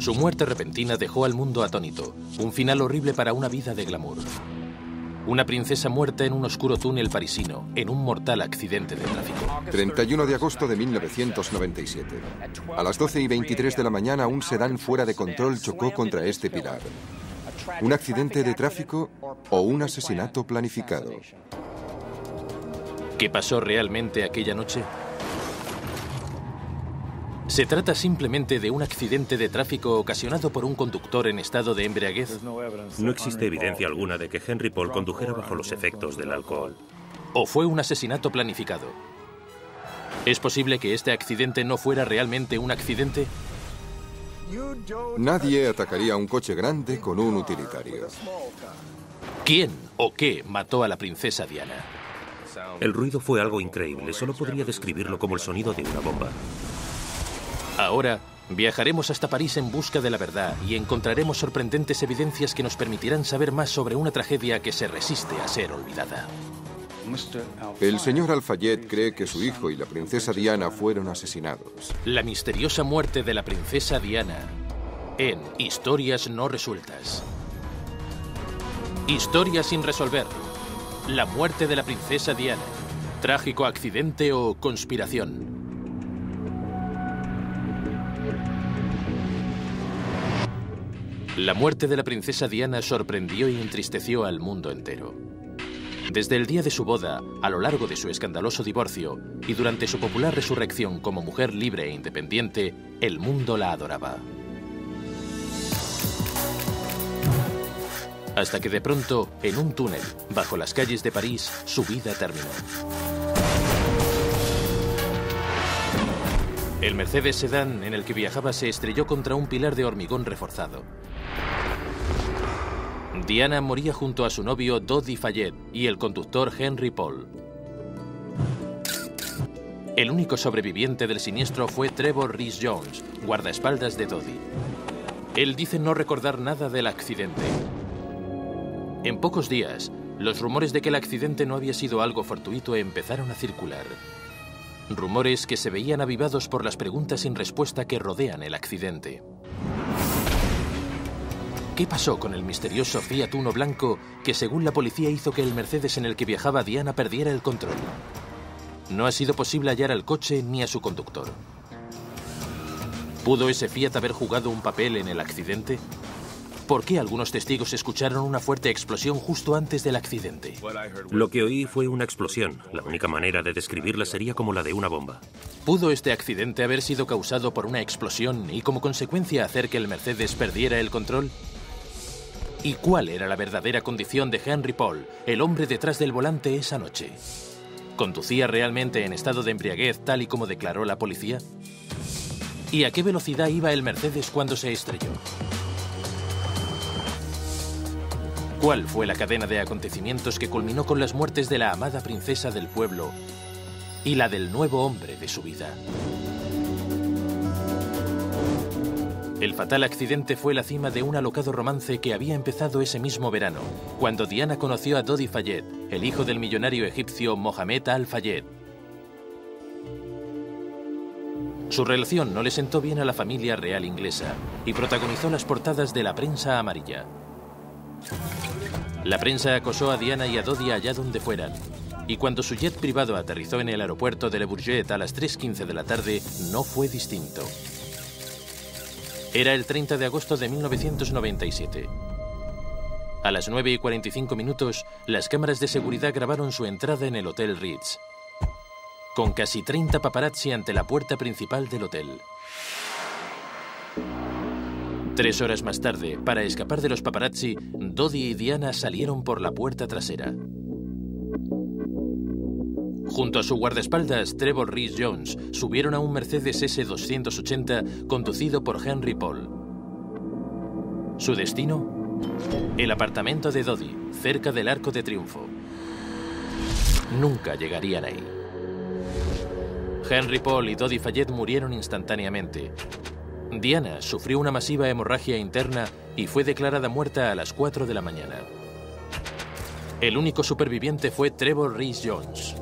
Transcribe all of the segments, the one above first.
Su muerte repentina dejó al mundo atónito, un final horrible para una vida de glamour. Una princesa muerta en un oscuro túnel parisino, en un mortal accidente de tráfico. 31 de agosto de 1997. A las 12:23 de la mañana, un sedán fuera de control chocó contra este pilar. ¿Un accidente de tráfico o un asesinato planificado? ¿Qué pasó realmente aquella noche? ¿Se trata simplemente de un accidente de tráfico ocasionado por un conductor en estado de embriaguez? No existe evidencia alguna de que Henry Paul condujera bajo los efectos del alcohol. ¿O fue un asesinato planificado? ¿Es posible que este accidente no fuera realmente un accidente? Nadie atacaría un coche grande con un utilitario. ¿Quién o qué mató a la princesa Diana? El ruido fue algo increíble. Solo podría describirlo como el sonido de una bomba. Ahora viajaremos hasta París en busca de la verdad y encontraremos sorprendentes evidencias que nos permitirán saber más sobre una tragedia que se resiste a ser olvidada. El señor Al-Fayed cree que su hijo y la princesa Diana fueron asesinados. La misteriosa muerte de la princesa Diana en Historias no resueltas. Historia sin resolver. La muerte de la princesa Diana. ¿Trágico accidente o conspiración? La muerte de la princesa Diana sorprendió y entristeció al mundo entero. Desde el día de su boda, a lo largo de su escandaloso divorcio y durante su popular resurrección como mujer libre e independiente, el mundo la adoraba. Hasta que de pronto, en un túnel, bajo las calles de París, su vida terminó. El Mercedes sedán en el que viajaba se estrelló contra un pilar de hormigón reforzado. Diana moría junto a su novio Dodi Fayed y el conductor Henry Paul. El único sobreviviente del siniestro fue Trevor Rhys-Jones, guardaespaldas de Dodi. Él dice no recordar nada del accidente. En pocos días, los rumores de que el accidente no había sido algo fortuito empezaron a circular. Rumores que se veían avivados por las preguntas sin respuesta que rodean el accidente. ¿Qué pasó con el misterioso Fiat Uno blanco que, según la policía, hizo que el Mercedes en el que viajaba Diana perdiera el control? No ha sido posible hallar al coche ni a su conductor. ¿Pudo ese Fiat haber jugado un papel en el accidente? ¿Por qué algunos testigos escucharon una fuerte explosión justo antes del accidente? Lo que oí fue una explosión. La única manera de describirla sería como la de una bomba. ¿Pudo este accidente haber sido causado por una explosión y como consecuencia hacer que el Mercedes perdiera el control? ¿Y cuál era la verdadera condición de Henry Paul, el hombre detrás del volante esa noche? ¿Conducía realmente en estado de embriaguez tal y como declaró la policía? ¿Y a qué velocidad iba el Mercedes cuando se estrelló? ¿Cuál fue la cadena de acontecimientos que culminó con las muertes de la amada princesa del pueblo y la del nuevo hombre de su vida? El fatal accidente fue la cima de un alocado romance que había empezado ese mismo verano, cuando Diana conoció a Dodi Fayed, el hijo del millonario egipcio Mohamed Al-Fayed. Su relación no le sentó bien a la familia real inglesa y protagonizó las portadas de la prensa amarilla. La prensa acosó a Diana y a Dodi allá donde fueran, y cuando su jet privado aterrizó en el aeropuerto de Le Bourget a las 3:15 de la tarde, no fue distinto. Era el 30 de agosto de 1997. A las 9:45, las cámaras de seguridad grabaron su entrada en el Hotel Ritz, con casi 30 paparazzi ante la puerta principal del hotel. 3 horas más tarde, para escapar de los paparazzi, Dodi y Diana salieron por la puerta trasera. Junto a su guardaespaldas, Trevor Rhys-Jones, subieron a un Mercedes S280 conducido por Henry Paul. ¿Su destino? El apartamento de Dodi, cerca del Arco de Triunfo. Nunca llegarían ahí. Henry Paul y Dodi Fayed murieron instantáneamente. Diana sufrió una masiva hemorragia interna y fue declarada muerta a las 4 de la mañana. El único superviviente fue Trevor Rhys-Jones.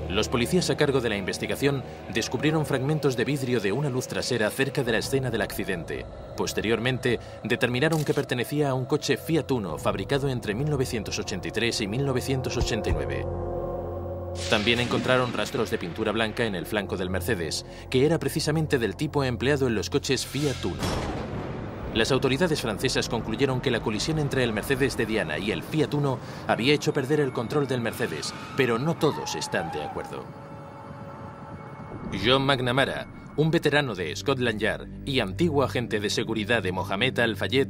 Los policías a cargo de la investigación descubrieron fragmentos de vidrio de una luz trasera cerca de la escena del accidente. Posteriormente, determinaron que pertenecía a un coche Fiat Uno fabricado entre 1983 y 1989. También encontraron rastros de pintura blanca en el flanco del Mercedes, que era precisamente del tipo empleado en los coches Fiat Uno. Las autoridades francesas concluyeron que la colisión entre el Mercedes de Diana y el Fiat Uno había hecho perder el control del Mercedes, pero no todos están de acuerdo. John McNamara, un veterano de Scotland Yard y antiguo agente de seguridad de Mohamed Al-Fayed,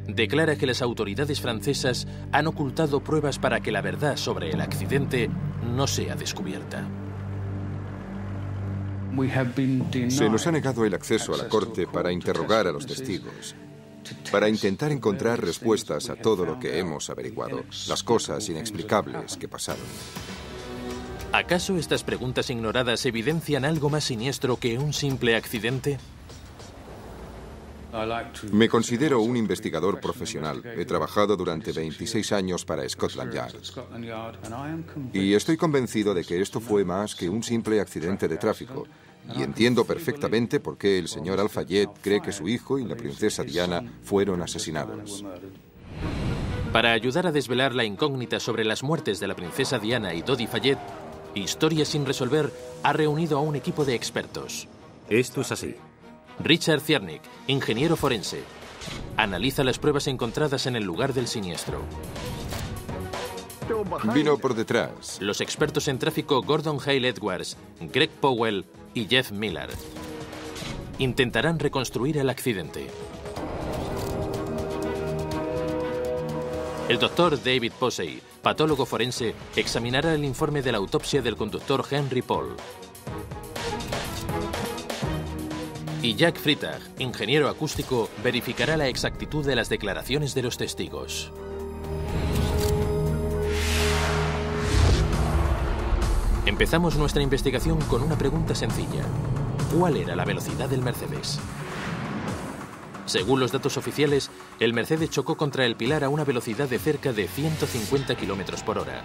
declara que las autoridades francesas han ocultado pruebas para que la verdad sobre el accidente no sea descubierta. Se nos ha negado el acceso a la corte para interrogar a los testigos, para intentar encontrar respuestas a todo lo que hemos averiguado, las cosas inexplicables que pasaron. ¿Acaso estas preguntas ignoradas evidencian algo más siniestro que un simple accidente? Me considero un investigador profesional. He trabajado durante 26 años para Scotland Yard. Y estoy convencido de que esto fue más que un simple accidente de tráfico. Y entiendo perfectamente por qué el señor Al-Fayed cree que su hijo y la princesa Diana fueron asesinados. Para ayudar a desvelar la incógnita sobre las muertes de la princesa Diana y Dodi Fayed, Historia sin resolver ha reunido a un equipo de expertos. Esto es así. Richard Ciernik, ingeniero forense, analiza las pruebas encontradas en el lugar del siniestro. Vino por detrás. Los expertos en tráfico Gordon Hale Edwards, Greg Powell y Jeff Miller intentarán reconstruir el accidente. El doctor David Posey, patólogo forense, examinará el informe de la autopsia del conductor Henry Paul. Y Jack Freitag, ingeniero acústico, verificará la exactitud de las declaraciones de los testigos. Empezamos nuestra investigación con una pregunta sencilla. ¿Cuál era la velocidad del Mercedes? Según los datos oficiales, el Mercedes chocó contra el pilar a una velocidad de cerca de 150 km por hora.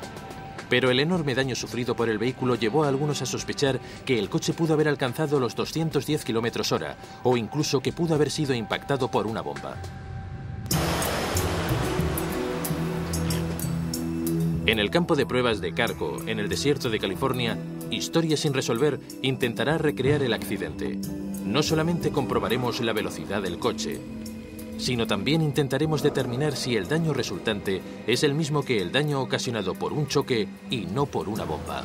Pero el enorme daño sufrido por el vehículo llevó a algunos a sospechar que el coche pudo haber alcanzado los 210 km/h o incluso que pudo haber sido impactado por una bomba. En el campo de pruebas de Carco, en el desierto de California, Historia sin resolver intentará recrear el accidente. No solamente comprobaremos la velocidad del coche, sino también intentaremos determinar si el daño resultante es el mismo que el daño ocasionado por un choque y no por una bomba.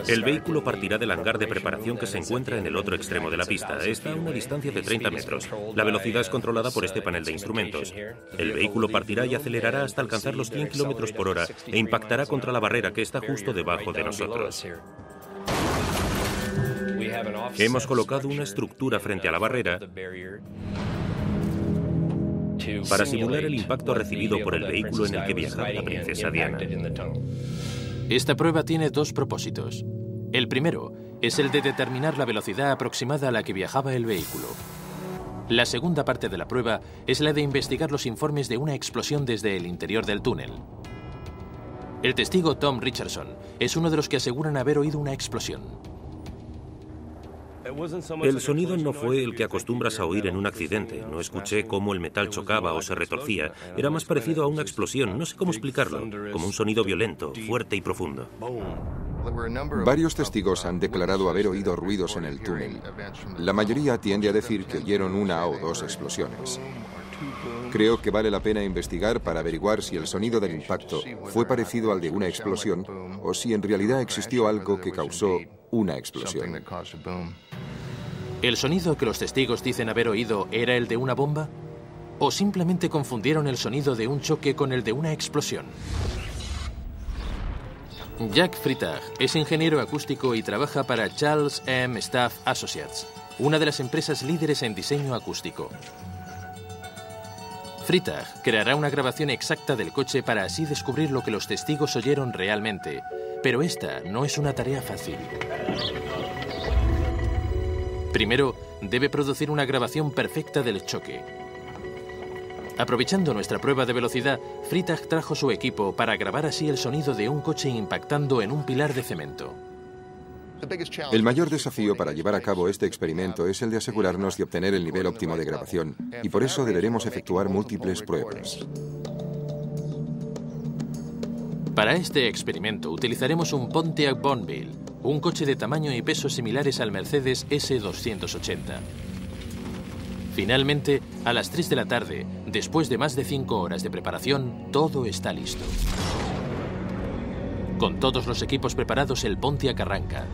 El vehículo partirá del hangar de preparación que se encuentra en el otro extremo de la pista. Está a una distancia de 30 metros. La velocidad es controlada por este panel de instrumentos. El vehículo partirá y acelerará hasta alcanzar los 100 km por hora e impactará contra la barrera que está justo debajo de nosotros. Hemos colocado una estructura frente a la barrera para simular el impacto recibido por el vehículo en el que viajaba la princesa Diana. Esta prueba tiene dos propósitos. El primero es el de determinar la velocidad aproximada a la que viajaba el vehículo. La segunda parte de la prueba es la de investigar los informes de una explosión desde el interior del túnel. El testigo Tom Richardson es uno de los que aseguran haber oído una explosión. El sonido no fue el que acostumbras a oír en un accidente. No escuché cómo el metal chocaba o se retorcía. Era más parecido a una explosión, no sé cómo explicarlo, como un sonido violento, fuerte y profundo. Varios testigos han declarado haber oído ruidos en el túnel. La mayoría tiende a decir que oyeron una o dos explosiones. Creo que vale la pena investigar para averiguar si el sonido del impacto fue parecido al de una explosión o si en realidad existió algo que causó una explosión. ¿El sonido que los testigos dicen haber oído era el de una bomba? ¿O simplemente confundieron el sonido de un choque con el de una explosión? Jack Freitag es ingeniero acústico y trabaja para Charles M. Staff Associates, una de las empresas líderes en diseño acústico. Freitag creará una grabación exacta del coche para así descubrir lo que los testigos oyeron realmente, pero esta no es una tarea fácil. Primero, debe producir una grabación perfecta del choque. Aprovechando nuestra prueba de velocidad, Freitag trajo su equipo para grabar así el sonido de un coche impactando en un pilar de cemento. El mayor desafío para llevar a cabo este experimento es el de asegurarnos de obtener el nivel óptimo de grabación, y por eso deberemos efectuar múltiples pruebas. Para este experimento utilizaremos un Pontiac Bonneville, un coche de tamaño y peso similares al Mercedes S280. Finalmente, a las 3 de la tarde, después de más de 5 horas de preparación, todo está listo. Con todos los equipos preparados, el Pontiac arranca.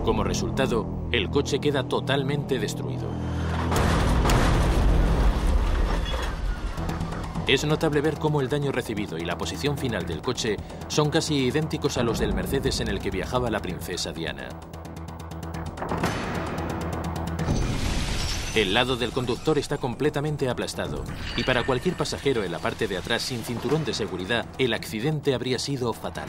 Como resultado, el coche queda totalmente destruido. Es notable ver cómo el daño recibido y la posición final del coche son casi idénticos a los del Mercedes en el que viajaba la princesa Diana. El lado del conductor está completamente aplastado y para cualquier pasajero en la parte de atrás sin cinturón de seguridad, el accidente habría sido fatal.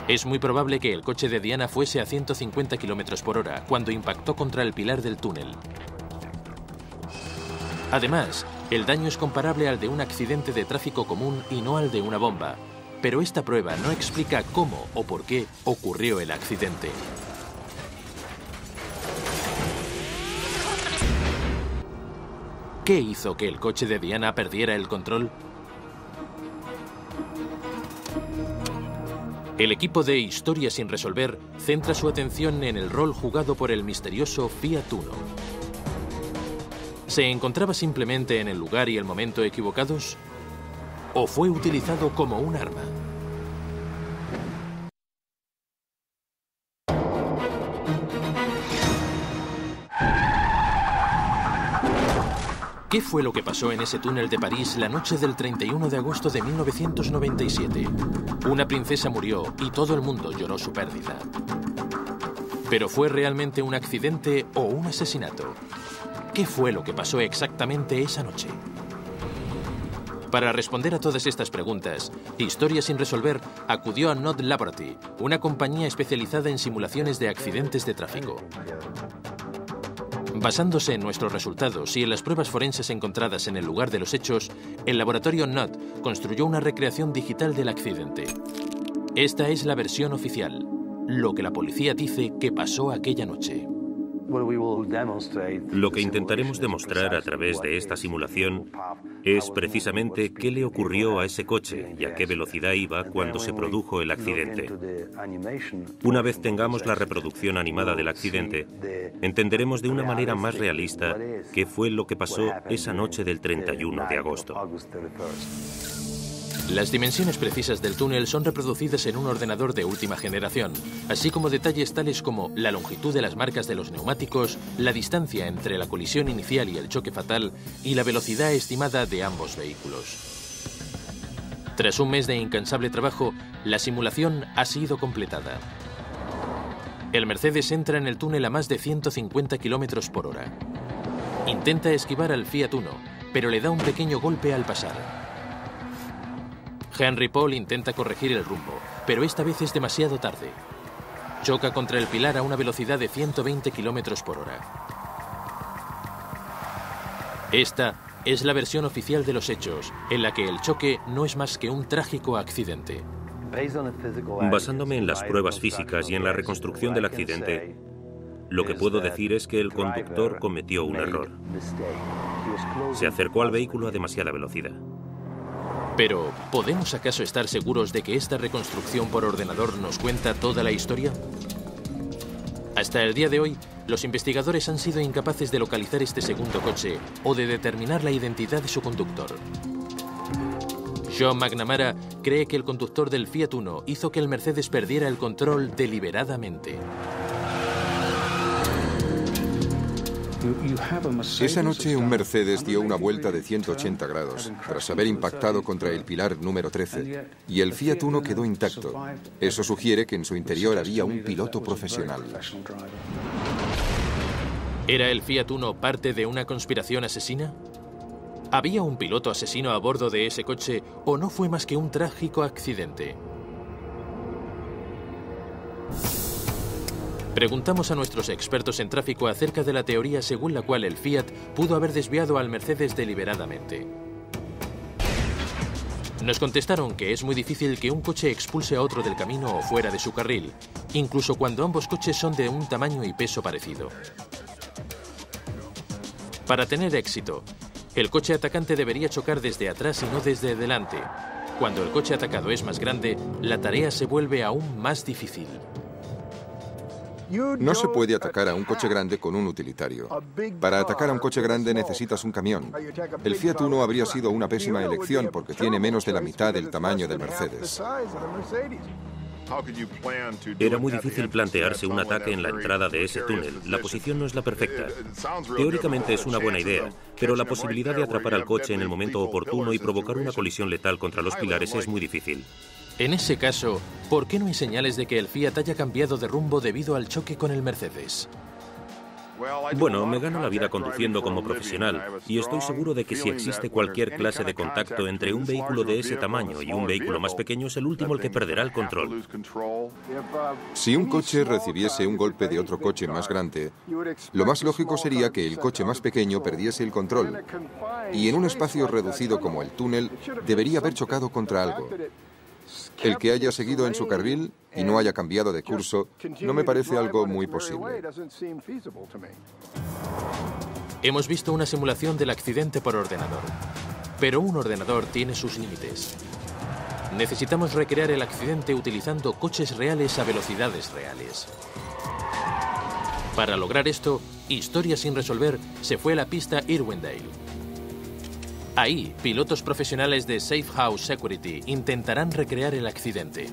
Es muy probable que el coche de Diana fuese a 150 km/h cuando impactó contra el pilar del túnel. Además, el daño es comparable al de un accidente de tráfico común y no al de una bomba, pero esta prueba no explica cómo o por qué ocurrió el accidente. ¿Qué hizo que el coche de Diana perdiera el control? El equipo de Historia sin resolver centra su atención en el rol jugado por el misterioso Fiat Uno. ¿Se encontraba simplemente en el lugar y el momento equivocados? ¿O fue utilizado como un arma? ¿Qué fue lo que pasó en ese túnel de París la noche del 31 de agosto de 1997? Una princesa murió y todo el mundo lloró su pérdida. ¿Pero fue realmente un accidente o un asesinato? ¿Qué fue lo que pasó exactamente esa noche? Para responder a todas estas preguntas, Historia sin resolver acudió a Knot Laboratory, una compañía especializada en simulaciones de accidentes de tráfico. Basándose en nuestros resultados y en las pruebas forenses encontradas en el lugar de los hechos, el laboratorio Knot construyó una recreación digital del accidente. Esta es la versión oficial, lo que la policía dice que pasó aquella noche. Lo que intentaremos demostrar a través de esta simulación es precisamente qué le ocurrió a ese coche y a qué velocidad iba cuando se produjo el accidente. Una vez tengamos la reproducción animada del accidente, entenderemos de una manera más realista qué fue lo que pasó esa noche del 31 de agosto. Las dimensiones precisas del túnel son reproducidas en un ordenador de última generación, así como detalles tales como la longitud de las marcas de los neumáticos, la distancia entre la colisión inicial y el choque fatal y la velocidad estimada de ambos vehículos. Tras un mes de incansable trabajo, la simulación ha sido completada. El Mercedes entra en el túnel a más de 150 km/h. Intenta esquivar al Fiat Uno, pero le da un pequeño golpe al pasar. Henry Paul intenta corregir el rumbo, pero esta vez es demasiado tarde. Choca contra el pilar a una velocidad de 120 km/h. Esta es la versión oficial de los hechos, en la que el choque no es más que un trágico accidente. Basándome en las pruebas físicas y en la reconstrucción del accidente, lo que puedo decir es que el conductor cometió un error. Se acercó al vehículo a demasiada velocidad. Pero, ¿podemos acaso estar seguros de que esta reconstrucción por ordenador nos cuenta toda la historia? Hasta el día de hoy, los investigadores han sido incapaces de localizar este segundo coche o de determinar la identidad de su conductor. John McNamara cree que el conductor del Fiat Uno hizo que el Mercedes perdiera el control deliberadamente. Esa noche un Mercedes dio una vuelta de 180 grados tras haber impactado contra el pilar número 13 y el Fiat Uno quedó intacto. Eso sugiere que en su interior había un piloto profesional. ¿Era el Fiat Uno parte de una conspiración asesina? ¿Había un piloto asesino a bordo de ese coche o no fue más que un trágico accidente? Preguntamos a nuestros expertos en tráfico acerca de la teoría según la cual el Fiat pudo haber desviado al Mercedes deliberadamente. Nos contestaron que es muy difícil que un coche expulse a otro del camino o fuera de su carril, incluso cuando ambos coches son de un tamaño y peso parecido. Para tener éxito, el coche atacante debería chocar desde atrás y no desde delante. Cuando el coche atacado es más grande, la tarea se vuelve aún más difícil. No se puede atacar a un coche grande con un utilitario. Para atacar a un coche grande necesitas un camión. El Fiat Uno habría sido una pésima elección porque tiene menos de la mitad del tamaño del Mercedes. Era muy difícil plantearse un ataque en la entrada de ese túnel. La posición no es la perfecta. Teóricamente es una buena idea, pero la posibilidad de atrapar al coche en el momento oportuno y provocar una colisión letal contra los pilares es muy difícil. En ese caso, ¿por qué no hay señales de que el Fiat haya cambiado de rumbo debido al choque con el Mercedes? Bueno, me gano la vida conduciendo como profesional y estoy seguro de que si existe cualquier clase de contacto entre un vehículo de ese tamaño y un vehículo más pequeño, es el último el que perderá el control. Si un coche recibiese un golpe de otro coche más grande, lo más lógico sería que el coche más pequeño perdiese el control. Y en un espacio reducido como el túnel, debería haber chocado contra algo. El que haya seguido en su carril y no haya cambiado de curso no me parece algo muy posible. Hemos visto una simulación del accidente por ordenador, pero un ordenador tiene sus límites. Necesitamos recrear el accidente utilizando coches reales a velocidades reales. Para lograr esto, Historia sin resolver se fue a la pista Irwindale. Ahí, pilotos profesionales de Safe House Security intentarán recrear el accidente.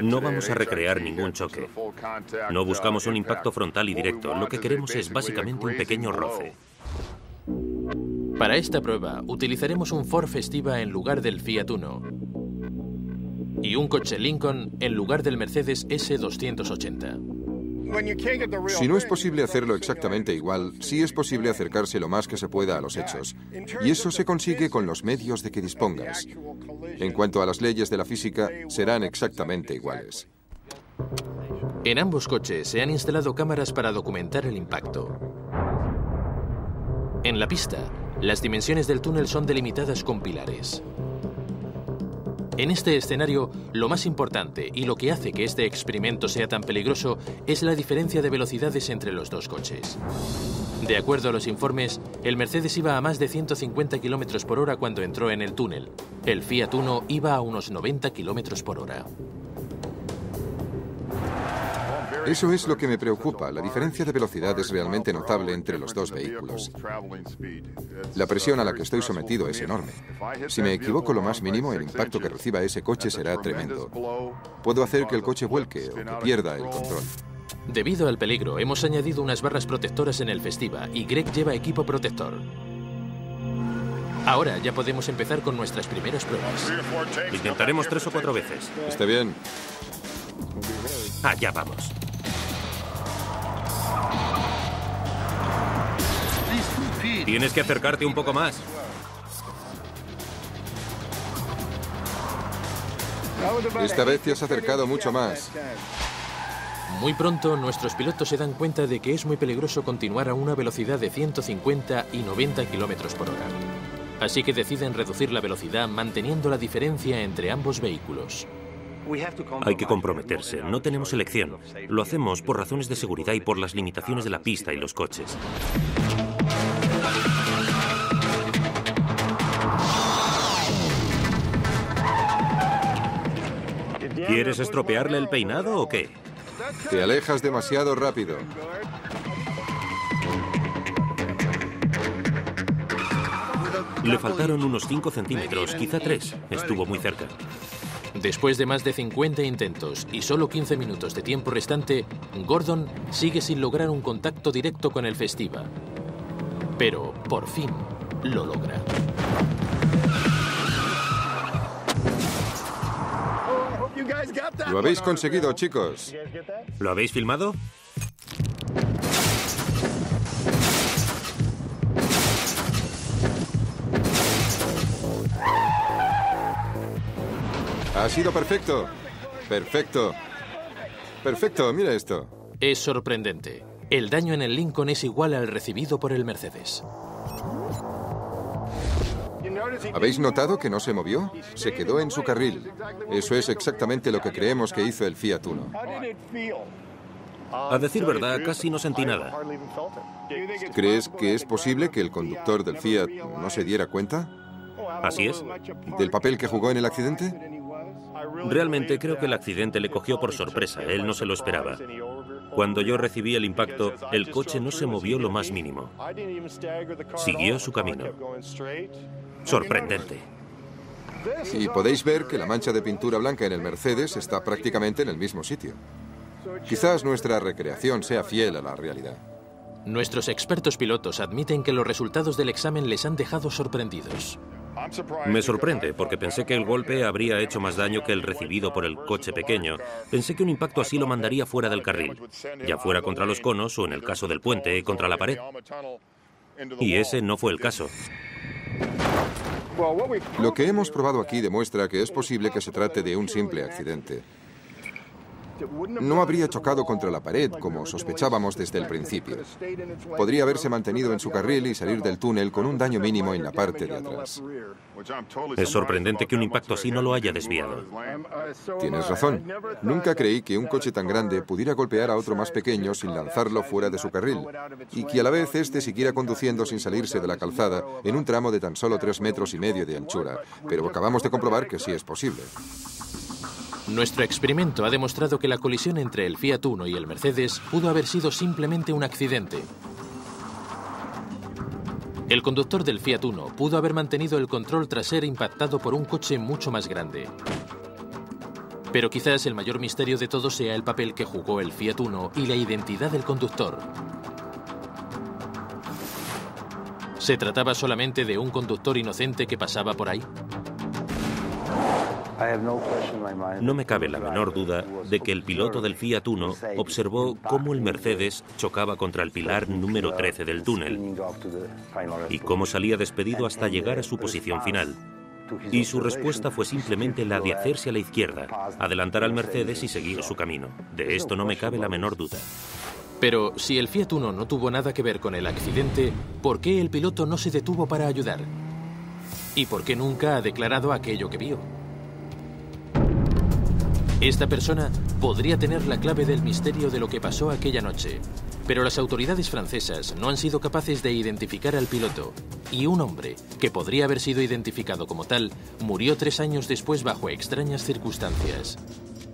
No vamos a recrear ningún choque. No buscamos un impacto frontal y directo. Lo que queremos es básicamente un pequeño roce. Para esta prueba, utilizaremos un Ford Festiva en lugar del Fiat Uno y un coche Lincoln en lugar del Mercedes S280. Si no es posible hacerlo exactamente igual, sí es posible acercarse lo más que se pueda a los hechos. Y eso se consigue con los medios de que dispongas. En cuanto a las leyes de la física, serán exactamente iguales. En ambos coches se han instalado cámaras para documentar el impacto. En la pista, las dimensiones del túnel son delimitadas con pilares. En este escenario, lo más importante y lo que hace que este experimento sea tan peligroso es la diferencia de velocidades entre los dos coches. De acuerdo a los informes, el Mercedes iba a más de 150 km por hora cuando entró en el túnel. El Fiat Uno iba a unos 90 km por hora. Eso es lo que me preocupa. La diferencia de velocidad es realmente notable entre los dos vehículos. La presión a la que estoy sometido es enorme. Si me equivoco lo más mínimo, el impacto que reciba ese coche será tremendo. Puedo hacer que el coche vuelque o que pierda el control. Debido al peligro, hemos añadido unas barras protectoras en el Festiva y Greg lleva equipo protector. Ahora ya podemos empezar con nuestras primeras pruebas. Intentaremos 3 o 4 veces. Está bien. Allá vamos. Tienes que acercarte un poco más. Esta vez te has acercado mucho más. Muy pronto, nuestros pilotos se dan cuenta de que es muy peligroso continuar a una velocidad de 150 y 90 km por hora. Así que deciden reducir la velocidad manteniendo la diferencia entre ambos vehículos. Hay que comprometerse. No tenemos elección. Lo hacemos por razones de seguridad y por las limitaciones de la pista y los coches. ¿Quieres estropearle el peinado o qué? Te alejas demasiado rápido. Le faltaron unos 5 centímetros, quizá 3. Estuvo muy cerca. Después de más de 50 intentos y solo 15 minutos de tiempo restante, Gordon sigue sin lograr un contacto directo con el Festiva. Pero, por fin, lo logra. Lo habéis conseguido, chicos. ¿Lo habéis filmado? Ha sido perfecto. Perfecto. Perfecto, mira esto. Es sorprendente. El daño en el Lincoln es igual al recibido por el Mercedes. ¿Habéis notado que no se movió? Se quedó en su carril. Eso es exactamente lo que creemos que hizo el Fiat Uno. A decir verdad, casi no sentí nada. ¿Crees que es posible que el conductor del Fiat no se diera cuenta? Así es. ¿Del papel que jugó en el accidente? Realmente creo que el accidente le cogió por sorpresa. Él no se lo esperaba. Cuando yo recibí el impacto, el coche no se movió lo más mínimo. Siguió su camino. Sorprendente. Y podéis ver que la mancha de pintura blanca en el Mercedes está prácticamente en el mismo sitio. Quizás nuestra recreación sea fiel a la realidad. Nuestros expertos pilotos admiten que los resultados del examen les han dejado sorprendidos. Me sorprende porque pensé que el golpe habría hecho más daño que el recibido por el coche pequeño. Pensé que un impacto así lo mandaría fuera del carril, ya fuera contra los conos o, en el caso del puente, contra la pared. Y ese no fue el caso. Lo que hemos probado aquí demuestra que es posible que se trate de un simple accidente. No habría chocado contra la pared, como sospechábamos desde el principio. Podría haberse mantenido en su carril y salir del túnel con un daño mínimo en la parte de atrás. Es sorprendente que un impacto así no lo haya desviado. Tienes razón. Nunca creí que un coche tan grande pudiera golpear a otro más pequeño sin lanzarlo fuera de su carril, y que a la vez este siguiera conduciendo sin salirse de la calzada en un tramo de tan solo 3,5 metros de anchura. Pero acabamos de comprobar que sí es posible. Nuestro experimento ha demostrado que la colisión entre el Fiat Uno y el Mercedes pudo haber sido simplemente un accidente. El conductor del Fiat Uno pudo haber mantenido el control tras ser impactado por un coche mucho más grande. Pero quizás el mayor misterio de todo sea el papel que jugó el Fiat Uno y la identidad del conductor. ¿Se trataba solamente de un conductor inocente que pasaba por ahí? No me cabe la menor duda de que el piloto del Fiat Uno observó cómo el Mercedes chocaba contra el pilar número 13 del túnel y cómo salía despedido hasta llegar a su posición final. Y su respuesta fue simplemente la de hacerse a la izquierda, adelantar al Mercedes y seguir su camino. De esto no me cabe la menor duda. Pero si el Fiat Uno no tuvo nada que ver con el accidente, ¿por qué el piloto no se detuvo para ayudar? ¿Y por qué nunca ha declarado aquello que vio? Esta persona podría tener la clave del misterio de lo que pasó aquella noche, pero las autoridades francesas no han sido capaces de identificar al piloto, y un hombre, que podría haber sido identificado como tal, murió 3 años después bajo extrañas circunstancias.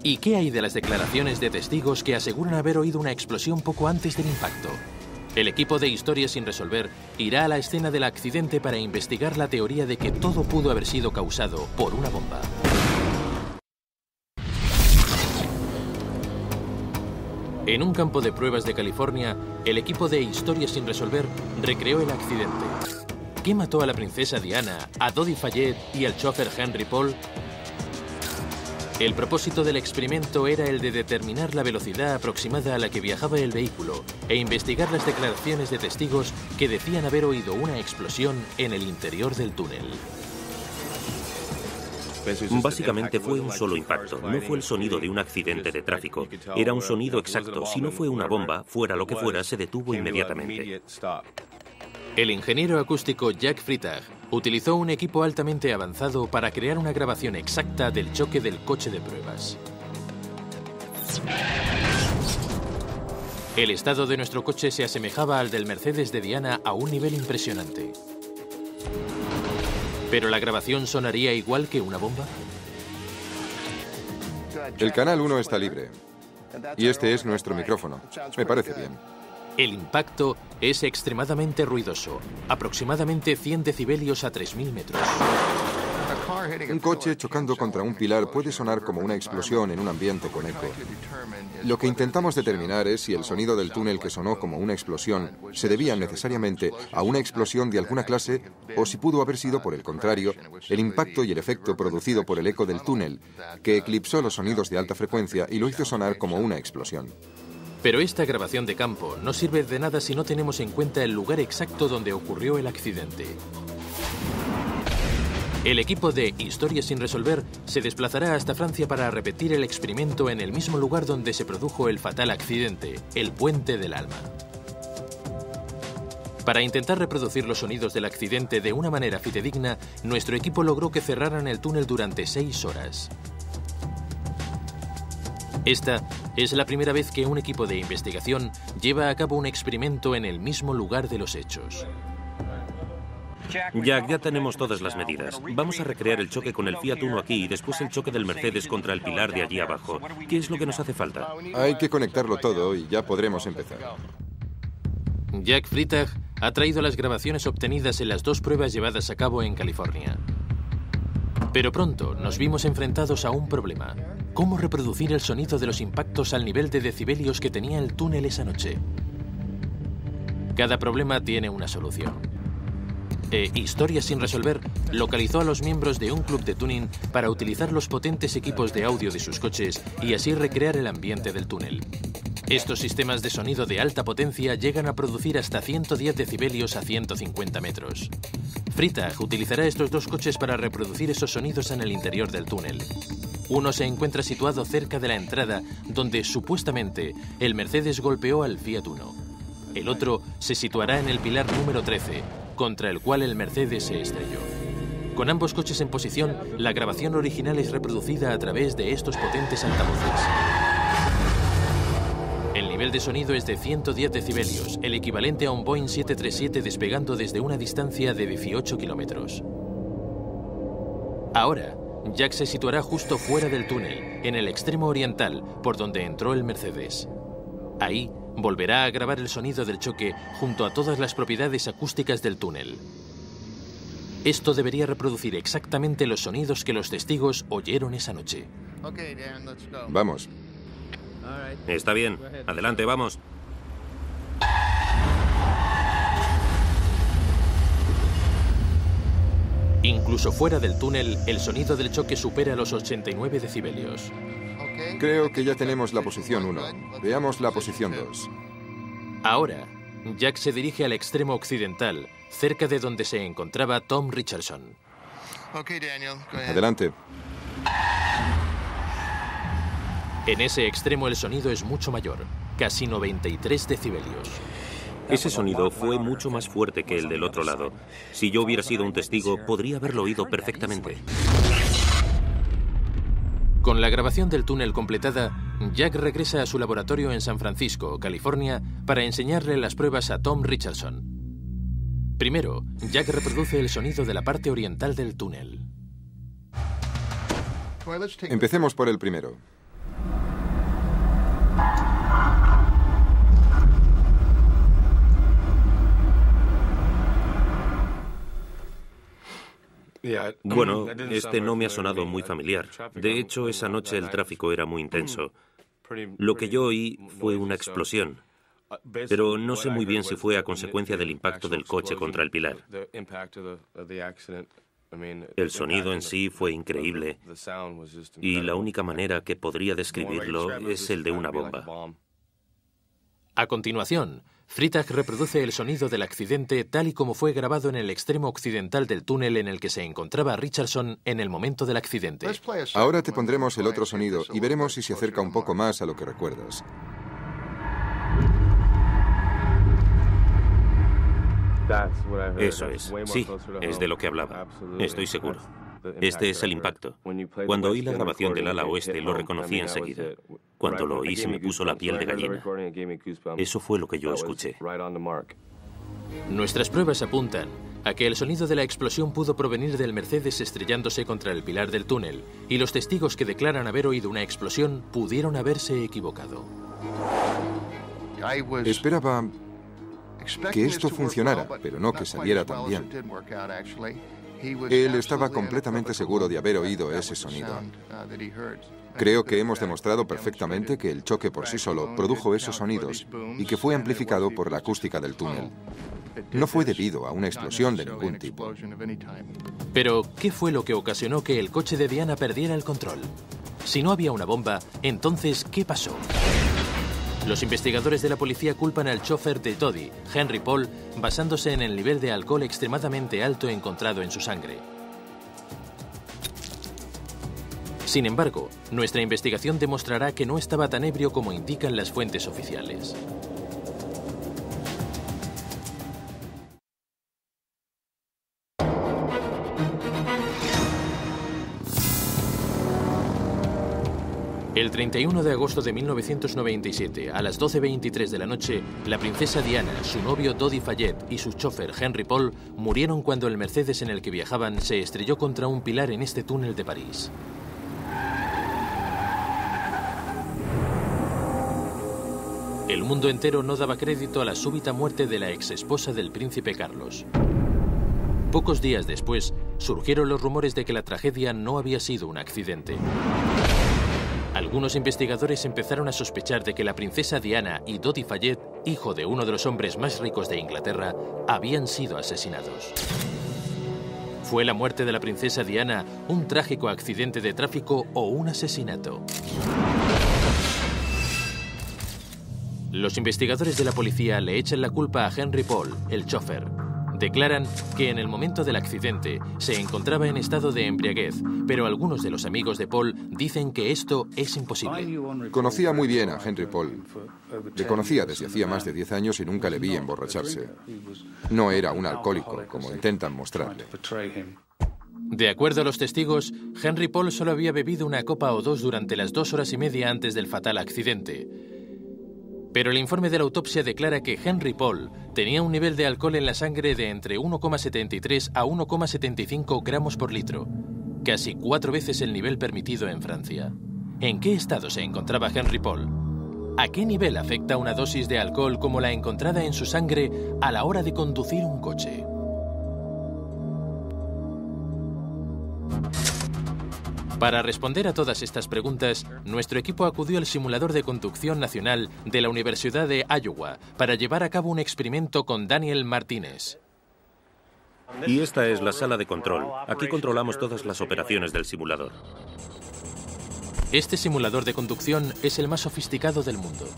¿Y qué hay de las declaraciones de testigos que aseguran haber oído una explosión poco antes del impacto? El equipo de Historias sin resolver irá a la escena del accidente para investigar la teoría de que todo pudo haber sido causado por una bomba. En un campo de pruebas de California, el equipo de Historias sin resolver recreó el accidente. ¿Qué mató a la princesa Diana, a Dodi Fayette y al chofer Henry Paul? El propósito del experimento era el de determinar la velocidad aproximada a la que viajaba el vehículo e investigar las declaraciones de testigos que decían haber oído una explosión en el interior del túnel. Básicamente fue un solo impacto, no fue el sonido de un accidente de tráfico. Era un sonido exacto. Si no fue una bomba, fuera lo que fuera, se detuvo inmediatamente. El ingeniero acústico Jack Freitag utilizó un equipo altamente avanzado para crear una grabación exacta del choque del coche de pruebas. El estado de nuestro coche se asemejaba al del Mercedes de Diana a un nivel impresionante. ¿Pero la grabación sonaría igual que una bomba? El canal 1 está libre. Y este es nuestro micrófono. Me parece bien. El impacto es extremadamente ruidoso, aproximadamente 100 decibelios a 3.000 metros. Un coche chocando contra un pilar puede sonar como una explosión en un ambiente con eco. Lo que intentamos determinar es si el sonido del túnel que sonó como una explosión se debía necesariamente a una explosión de alguna clase o si pudo haber sido, por el contrario, el impacto y el efecto producido por el eco del túnel, que eclipsó los sonidos de alta frecuencia y lo hizo sonar como una explosión. Pero esta grabación de campo no sirve de nada si no tenemos en cuenta el lugar exacto donde ocurrió el accidente. El equipo de Historia sin resolver se desplazará hasta Francia para repetir el experimento en el mismo lugar donde se produjo el fatal accidente, el Puente del Alma. Para intentar reproducir los sonidos del accidente de una manera fidedigna, nuestro equipo logró que cerraran el túnel durante 6 horas. Esta es la primera vez que un equipo de investigación lleva a cabo un experimento en el mismo lugar de los hechos. Jack, ya tenemos todas las medidas. Vamos a recrear el choque con el Fiat Uno aquí y después el choque del Mercedes contra el pilar de allí abajo. ¿Qué es lo que nos hace falta? Hay que conectarlo todo y ya podremos empezar. Jack Freitag ha traído las grabaciones obtenidas en las 2 pruebas llevadas a cabo en California. Pero pronto nos vimos enfrentados a un problema. ¿Cómo reproducir el sonido de los impactos al nivel de decibelios que tenía el túnel esa noche? Cada problema tiene una solución. Historia sin resolver localizó a los miembros de un club de tuning para utilizar los potentes equipos de audio de sus coches y así recrear el ambiente del túnel. Estos sistemas de sonido de alta potencia llegan a producir hasta 110 decibelios a 150 metros. Freitag utilizará estos 2 coches para reproducir esos sonidos en el interior del túnel. Uno se encuentra situado cerca de la entrada, donde supuestamente el Mercedes golpeó al Fiat Uno. El otro se situará en el pilar número 13, contra el cual el Mercedes se estrelló. Con ambos coches en posición, la grabación original es reproducida a través de estos potentes altavoces. El nivel de sonido es de 110 decibelios, el equivalente a un Boeing 737 despegando desde una distancia de 18 kilómetros. Ahora, Jack se situará justo fuera del túnel, en el extremo oriental, por donde entró el Mercedes. Ahí, volverá a grabar el sonido del choque junto a todas las propiedades acústicas del túnel. Esto debería reproducir exactamente los sonidos que los testigos oyeron esa noche. Vamos. Está bien. Adelante, vamos. Incluso fuera del túnel, el sonido del choque supera los 89 decibelios. Creo que ya tenemos la posición 1. Veamos la posición 2. Ahora, Jack se dirige al extremo occidental, cerca de donde se encontraba Tom Richardson. Adelante. En ese extremo el sonido es mucho mayor, casi 93 decibelios. Ese sonido fue mucho más fuerte que el del otro lado. Si yo hubiera sido un testigo, podría haberlo oído perfectamente. Con la grabación del túnel completada, Jack regresa a su laboratorio en San Francisco, California, para enseñarle las pruebas a Tom Richardson. Primero, Jack reproduce el sonido de la parte oriental del túnel. Empecemos por el primero. Bueno, este no me ha sonado muy familiar. De hecho, esa noche el tráfico era muy intenso. Lo que yo oí fue una explosión, pero no sé muy bien si fue a consecuencia del impacto del coche contra el pilar. El sonido en sí fue increíble y la única manera que podría describirlo es el de una bomba. A continuación, Freitag reproduce el sonido del accidente tal y como fue grabado en el extremo occidental del túnel en el que se encontraba Richardson en el momento del accidente. Ahora te pondremos el otro sonido y veremos si se acerca un poco más a lo que recuerdas. Eso es. Sí, es de lo que hablaba. Estoy seguro. Este es el impacto. Cuando oí la grabación del ala oeste, lo reconocí enseguida. Cuando lo oí, se me puso la piel de gallina. Eso fue lo que yo escuché. Nuestras pruebas apuntan a que el sonido de la explosión pudo provenir del Mercedes estrellándose contra el pilar del túnel, y los testigos que declaran haber oído una explosión pudieron haberse equivocado. Esperaba que esto funcionara, pero no que saliera tan bien. Él estaba completamente seguro de haber oído ese sonido. Creo que hemos demostrado perfectamente que el choque por sí solo produjo esos sonidos y que fue amplificado por la acústica del túnel. No fue debido a una explosión de ningún tipo. Pero, ¿qué fue lo que ocasionó que el coche de Diana perdiera el control? Si no había una bomba, entonces, ¿qué pasó? Los investigadores de la policía culpan al chofer de Toddy, Henry Paul, basándose en el nivel de alcohol extremadamente alto encontrado en su sangre. Sin embargo, nuestra investigación demostrará que no estaba tan ebrio como indican las fuentes oficiales. El 31 de agosto de 1997, a las 12:23 de la noche, la princesa Diana, su novio Dodi Fayette y su chofer Henry Paul murieron cuando el Mercedes en el que viajaban se estrelló contra un pilar en este túnel de París. El mundo entero no daba crédito a la súbita muerte de la exesposa del príncipe Carlos. Pocos días después, surgieron los rumores de que la tragedia no había sido un accidente. Algunos investigadores empezaron a sospechar de que la princesa Diana y Dodi Fayette, hijo de uno de los hombres más ricos de Inglaterra, habían sido asesinados. ¿Fue la muerte de la princesa Diana un trágico accidente de tráfico o un asesinato? Los investigadores de la policía le echan la culpa a Henry Paul, el chofer. Declaran que en el momento del accidente se encontraba en estado de embriaguez, pero algunos de los amigos de Paul dicen que esto es imposible. Conocía muy bien a Henry Paul. Le conocía desde hacía más de 10 años y nunca le vi emborracharse. No era un alcohólico, como intentan mostrarle. De acuerdo a los testigos, Henry Paul solo había bebido una copa o dos durante las 2 horas y media antes del fatal accidente. Pero el informe de la autopsia declara que Henry Paul tenía un nivel de alcohol en la sangre de entre 1,73 a 1,75 gramos por litro, casi 4 veces el nivel permitido en Francia. ¿En qué estado se encontraba Henry Paul? ¿A qué nivel afecta una dosis de alcohol como la encontrada en su sangre a la hora de conducir un coche? Para responder a todas estas preguntas, nuestro equipo acudió al simulador de conducción nacional de la Universidad de Iowa para llevar a cabo un experimento con Daniel Martínez. Y esta es la sala de control. Aquí controlamos todas las operaciones del simulador. Este simulador de conducción es el más sofisticado del mundo.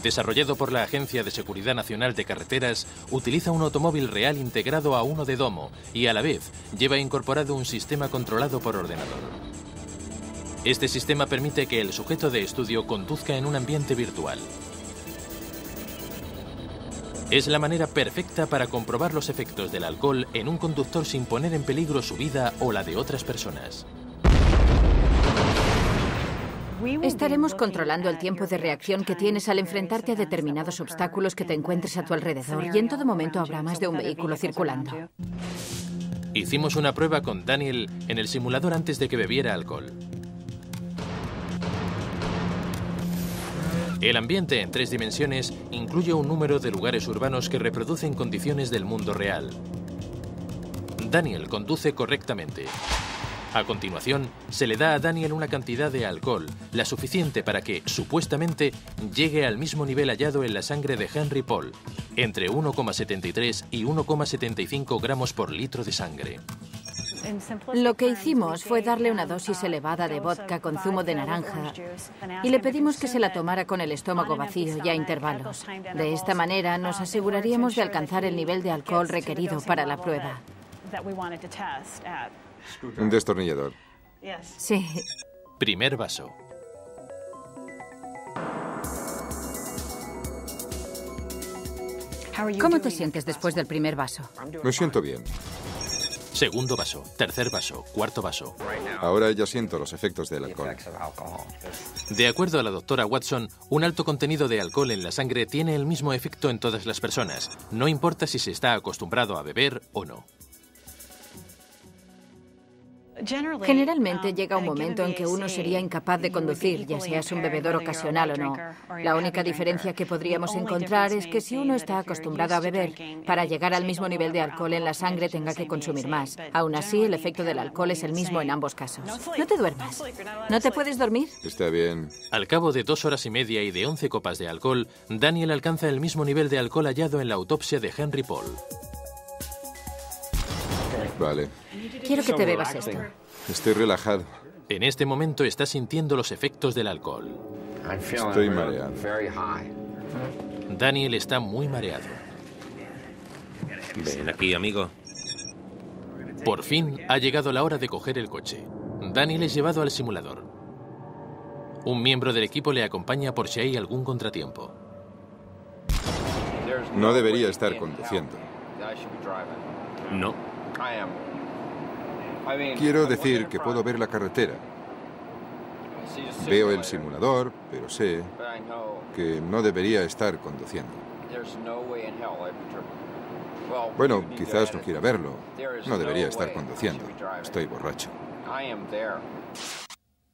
Desarrollado por la Agencia de Seguridad Nacional de Carreteras, utiliza un automóvil real integrado a uno de domo y a la vez lleva incorporado un sistema controlado por ordenador. Este sistema permite que el sujeto de estudio conduzca en un ambiente virtual. Es la manera perfecta para comprobar los efectos del alcohol en un conductor sin poner en peligro su vida o la de otras personas. Estaremos controlando el tiempo de reacción que tienes al enfrentarte a determinados obstáculos que te encuentres a tu alrededor y en todo momento habrá más de un vehículo circulando. Hicimos una prueba con Daniel en el simulador antes de que bebiera alcohol. El ambiente en 3 dimensiones incluye un número de lugares urbanos que reproducen condiciones del mundo real. Daniel conduce correctamente. A continuación, se le da a Daniel una cantidad de alcohol, la suficiente para que, supuestamente, llegue al mismo nivel hallado en la sangre de Henry Paul, entre 1,73 y 1,75 gramos por litro de sangre. Lo que hicimos fue darle una dosis elevada de vodka con zumo de naranja y le pedimos que se la tomara con el estómago vacío y a intervalos. De esta manera nos aseguraríamos de alcanzar el nivel de alcohol requerido para la prueba. Un destornillador. Sí. Primer vaso. ¿Cómo te sientes después del primer vaso? Me siento bien. Segundo vaso, tercer vaso, cuarto vaso. Ahora ya siento los efectos del alcohol. De acuerdo a la doctora Watson, un alto contenido de alcohol en la sangre tiene el mismo efecto en todas las personas, no importa si se está acostumbrado a beber o no. Generalmente llega un momento en que uno sería incapaz de conducir, ya seas un bebedor ocasional o no. La única diferencia que podríamos encontrar es que si uno está acostumbrado a beber, para llegar al mismo nivel de alcohol en la sangre tenga que consumir más. Aún así, el efecto del alcohol es el mismo en ambos casos. No te duermas. ¿No te puedes dormir? Está bien. Al cabo de 2 horas y media y de 11 copas de alcohol, Daniel alcanza el mismo nivel de alcohol hallado en la autopsia de Henry Paul. Vale. Quiero que te bebas esto. Estoy relajado. En este momento está sintiendo los efectos del alcohol. Estoy mareado. Daniel está muy mareado. Ven aquí, amigo. Por fin ha llegado la hora de coger el coche. Daniel es llevado al simulador. Un miembro del equipo le acompaña por si hay algún contratiempo. No debería estar conduciendo. No. Quiero decir que puedo ver la carretera. Veo el simulador, pero sé que no debería estar conduciendo. Bueno, quizás no quiera verlo. No debería estar conduciendo. Estoy borracho.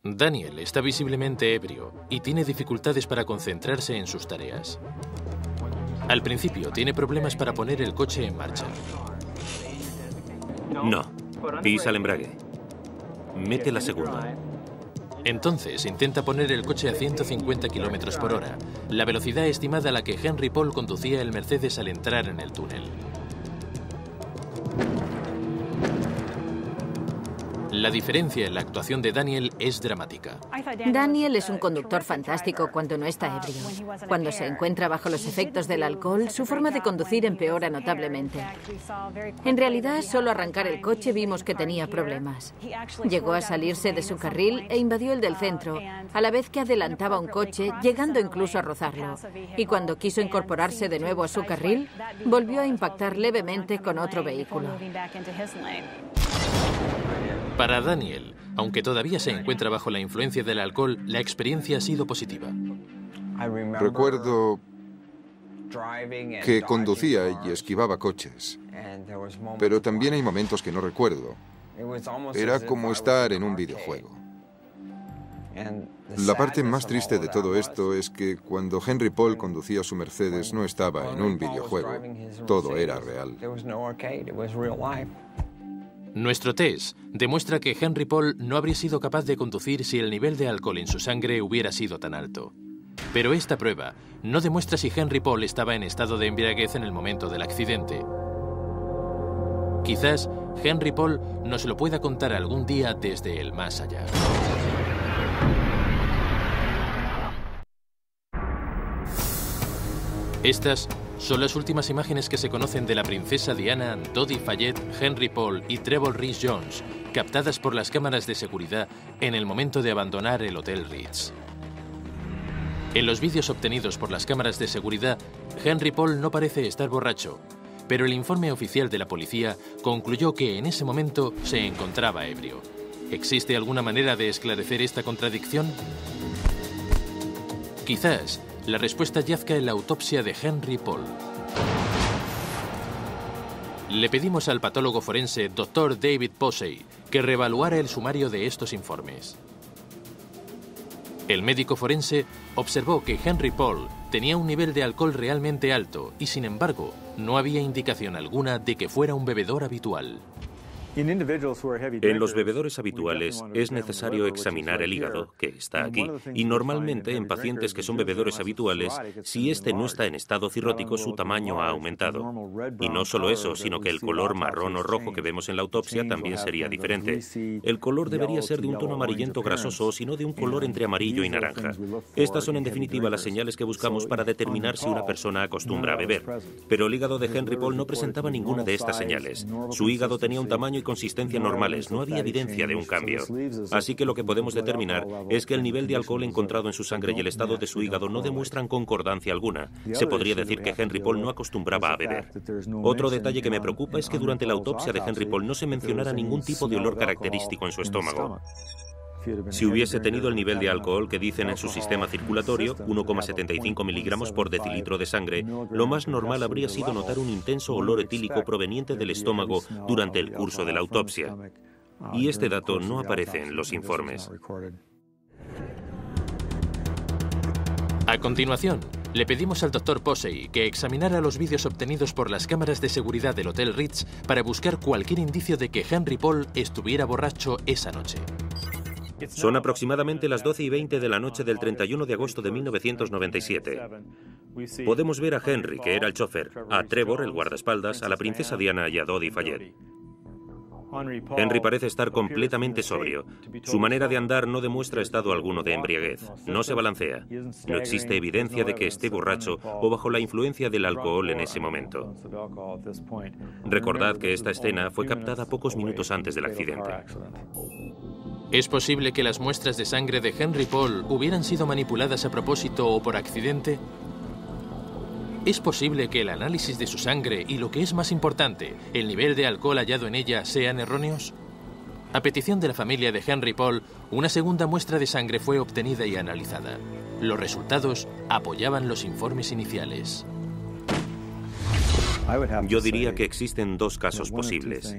Daniel está visiblemente ebrio y tiene dificultades para concentrarse en sus tareas. Al principio tiene problemas para poner el coche en marcha. No. Pisa el embrague. Mete la segunda. Entonces intenta poner el coche a 150 km por hora, la velocidad estimada a la que Henry Paul conducía el Mercedes al entrar en el túnel. La diferencia en la actuación de Daniel es dramática. Daniel es un conductor fantástico cuando no está ebrio. Cuando se encuentra bajo los efectos del alcohol, su forma de conducir empeora notablemente. En realidad, solo arrancar el coche vimos que tenía problemas. Llegó a salirse de su carril e invadió el del centro, a la vez que adelantaba un coche, llegando incluso a rozarlo. Y cuando quiso incorporarse de nuevo a su carril, volvió a impactar levemente con otro vehículo. Para Daniel, aunque todavía se encuentra bajo la influencia del alcohol, la experiencia ha sido positiva. Recuerdo que conducía y esquivaba coches, pero también hay momentos que no recuerdo. Era como estar en un videojuego. La parte más triste de todo esto es que cuando Henry Paul conducía su Mercedes no estaba en un videojuego. Todo era real. Nuestro test demuestra que Henry Paul no habría sido capaz de conducir si el nivel de alcohol en su sangre hubiera sido tan alto. Pero esta prueba no demuestra si Henry Paul estaba en estado de embriaguez en el momento del accidente. Quizás Henry Paul nos lo pueda contar algún día desde el más allá. Estas son las últimas imágenes que se conocen de la princesa Diana, Dodi Fayette, Henry Paul y Trevor Rhys Jones, captadas por las cámaras de seguridad en el momento de abandonar el Hotel Ritz. En los vídeos obtenidos por las cámaras de seguridad, Henry Paul no parece estar borracho, pero el informe oficial de la policía concluyó que en ese momento se encontraba ebrio. ¿Existe alguna manera de esclarecer esta contradicción? Quizás la respuesta yazca en la autopsia de Henry Paul. Le pedimos al patólogo forense Dr. David Posey que reevaluara el sumario de estos informes. El médico forense observó que Henry Paul tenía un nivel de alcohol realmente alto y, sin embargo, no había indicación alguna de que fuera un bebedor habitual. En los bebedores habituales es necesario examinar el hígado, que está aquí, y normalmente en pacientes que son bebedores habituales, si este no está en estado cirrótico, su tamaño ha aumentado. Y no solo eso, sino que el color marrón o rojo que vemos en la autopsia también sería diferente. El color debería ser de un tono amarillento grasoso, sino de un color entre amarillo y naranja. Estas son en definitiva las señales que buscamos para determinar si una persona acostumbra a beber. Pero el hígado de Henry Paul no presentaba ninguna de estas señales. Su hígado tenía un tamaño y consistencia normales, no había evidencia de un cambio. Así que lo que podemos determinar es que el nivel de alcohol encontrado en su sangre y el estado de su hígado no demuestran concordancia alguna. Se podría decir que Henry Paul no acostumbraba a beber. Otro detalle que me preocupa es que durante la autopsia de Henry Paul no se mencionara ningún tipo de olor característico en su estómago. Si hubiese tenido el nivel de alcohol que dicen en su sistema circulatorio, 1,75 miligramos por decilitro de sangre, lo más normal habría sido notar un intenso olor etílico proveniente del estómago durante el curso de la autopsia. Y este dato no aparece en los informes. A continuación, le pedimos al Dr. Posey que examinara los vídeos obtenidos por las cámaras de seguridad del Hotel Ritz para buscar cualquier indicio de que Henry Paul estuviera borracho esa noche. Son aproximadamente las 12:20 de la noche del 31 de agosto de 1997. Podemos ver a Henry, que era el chofer, a Trevor, el guardaespaldas, a la princesa Diana y a Dodi Fayette. Henry parece estar completamente sobrio. Su manera de andar no demuestra estado alguno de embriaguez. No se balancea. No existe evidencia de que esté borracho o bajo la influencia del alcohol en ese momento. Recordad que esta escena fue captada pocos minutos antes del accidente. ¿Es posible que las muestras de sangre de Henry Paul hubieran sido manipuladas a propósito o por accidente? ¿Es posible que el análisis de su sangre y, lo que es más importante, el nivel de alcohol hallado en ella sean erróneos? A petición de la familia de Henry Paul, una segunda muestra de sangre fue obtenida y analizada. Los resultados apoyaban los informes iniciales. Yo diría que existen dos casos posibles.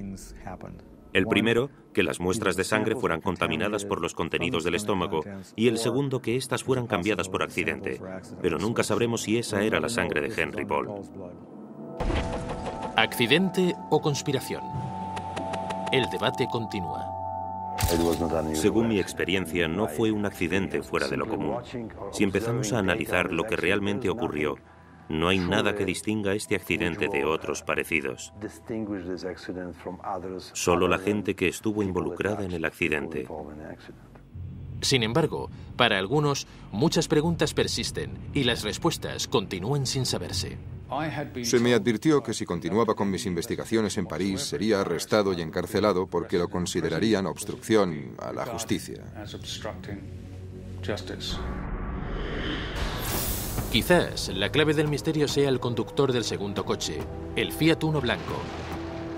El primero, que las muestras de sangre fueran contaminadas por los contenidos del estómago, y el segundo, que éstas fueran cambiadas por accidente. Pero nunca sabremos si esa era la sangre de Henry Paul. ¿Accidente o conspiración? El debate continúa. Según mi experiencia, no fue un accidente fuera de lo común. Si empezamos a analizar lo que realmente ocurrió, no hay nada que distinga este accidente de otros parecidos. Solo la gente que estuvo involucrada en el accidente. Sin embargo, para algunos, muchas preguntas persisten y las respuestas continúan sin saberse. Se me advirtió que si continuaba con mis investigaciones en París sería arrestado y encarcelado porque lo considerarían obstrucción a la justicia. Quizás la clave del misterio sea el conductor del segundo coche, el Fiat Uno blanco.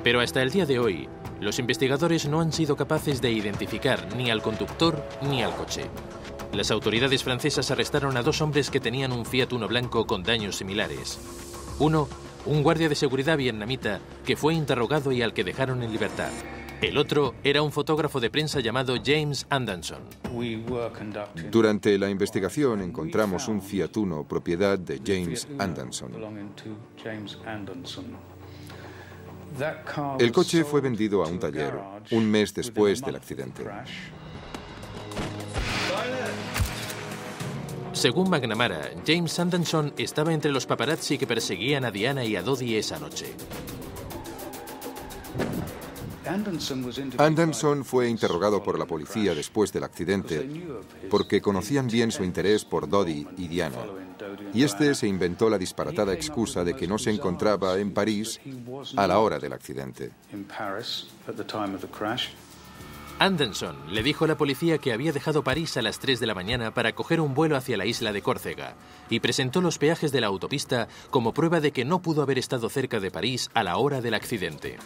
Pero hasta el día de hoy, los investigadores no han sido capaces de identificar ni al conductor ni al coche. Las autoridades francesas arrestaron a dos hombres que tenían un Fiat Uno blanco con daños similares. Uno, un guardia de seguridad vietnamita que fue interrogado y al que dejaron en libertad. El otro era un fotógrafo de prensa llamado James Anderson. Durante la investigación encontramos un Fiat Uno propiedad de James Anderson. El coche fue vendido a un taller un mes después del accidente. Según McNamara, James Anderson estaba entre los paparazzi que perseguían a Diana y a Dodi esa noche. Anderson fue interrogado por la policía después del accidente porque conocían bien su interés por Dodi y Diana, y este se inventó la disparatada excusa de que no se encontraba en París a la hora del accidente. Anderson le dijo a la policía que había dejado París a las 3 de la mañana para coger un vuelo hacia la isla de Córcega y presentó los peajes de la autopista como prueba de que no pudo haber estado cerca de París a la hora del accidente.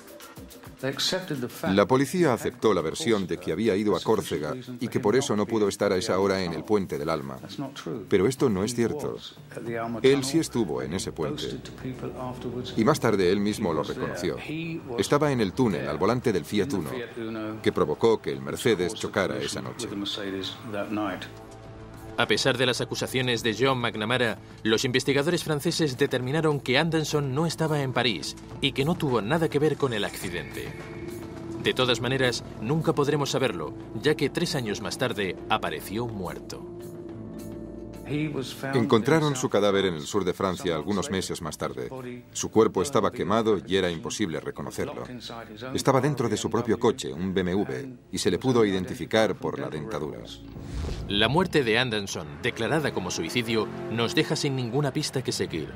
La policía aceptó la versión de que había ido a Córcega y que por eso no pudo estar a esa hora en el Puente del Alma. Pero esto no es cierto. Él sí estuvo en ese puente. Y más tarde él mismo lo reconoció. Estaba en el túnel al volante del Fiat Uno, que provocó que el Mercedes chocara esa noche. A pesar de las acusaciones de John McNamara, los investigadores franceses determinaron que Anderson no estaba en París y que no tuvo nada que ver con el accidente. De todas maneras, nunca podremos saberlo, ya que 3 años más tarde apareció muerto. Encontraron su cadáver en el sur de Francia algunos meses más tarde. Su cuerpo estaba quemado y era imposible reconocerlo. Estaba dentro de su propio coche, un BMW, y se le pudo identificar por la dentadura. La muerte de Anderson, declarada como suicidio, nos deja sin ninguna pista que seguir.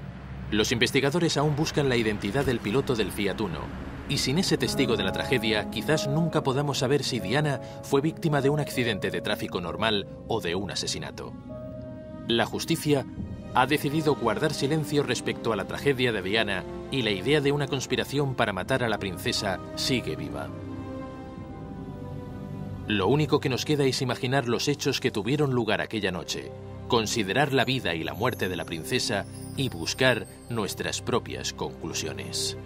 Los investigadores aún buscan la identidad del piloto del Fiat Uno, y sin ese testigo de la tragedia, quizás nunca podamos saber si Diana fue víctima de un accidente de tráfico normal o de un asesinato. La justicia ha decidido guardar silencio respecto a la tragedia de Diana y la idea de una conspiración para matar a la princesa sigue viva. Lo único que nos queda es imaginar los hechos que tuvieron lugar aquella noche, considerar la vida y la muerte de la princesa y buscar nuestras propias conclusiones.